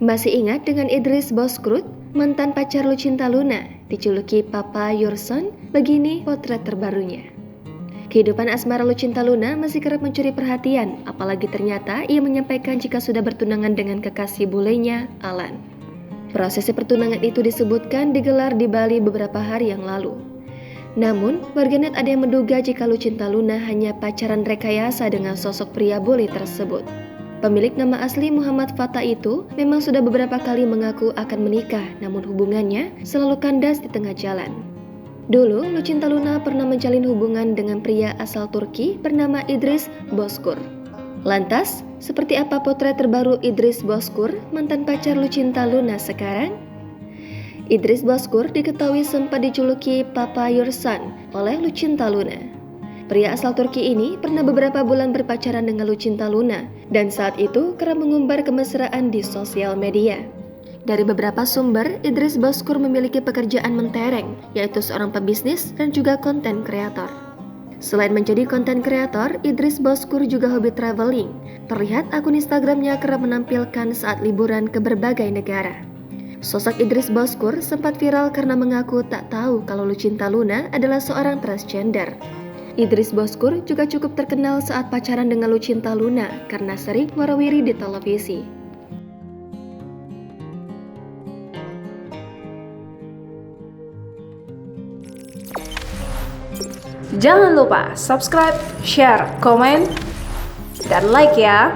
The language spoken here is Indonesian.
Masih ingat dengan Idris Bozkurt, mantan pacar Lucinta Luna, dijuluki Papa Your Son? Begini potret terbarunya. Kehidupan asmara Lucinta Luna masih kerap mencuri perhatian, apalagi ternyata ia menyampaikan jika sudah bertunangan dengan kekasih bulenya, Alan. Prosesi pertunangan itu disebutkan digelar di Bali beberapa hari yang lalu. Namun, warganet ada yang menduga jika Lucinta Luna hanya pacaran rekayasa dengan sosok pria bule tersebut. Pemilik nama asli Muhammad Fattah itu memang sudah beberapa kali mengaku akan menikah, namun hubungannya selalu kandas di tengah jalan. Dulu, Lucinta Luna pernah menjalin hubungan dengan pria asal Turki bernama Idris Bozkurt. Lantas, seperti apa potret terbaru Idris Bozkurt, mantan pacar Lucinta Luna sekarang? Idris Bozkurt diketahui sempat dijuluki Papa Your Son oleh Lucinta Luna. Pria asal Turki ini pernah beberapa bulan berpacaran dengan Lucinta Luna dan saat itu kerap mengumbar kemesraan di sosial media. Dari beberapa sumber, Idris Bozkurt memiliki pekerjaan mentereng, yaitu seorang pebisnis dan juga konten kreator. Selain menjadi konten kreator, Idris Bozkurt juga hobi traveling. Terlihat akun Instagramnya kerap menampilkan saat liburan ke berbagai negara. Sosok Idris Bozkurt sempat viral karena mengaku tak tahu kalau Lucinta Luna adalah seorang transgender. Idris Bozkurt juga cukup terkenal saat pacaran dengan Lucinta Luna karena sering warawiri di televisi. Jangan lupa subscribe, share, komen, dan like ya!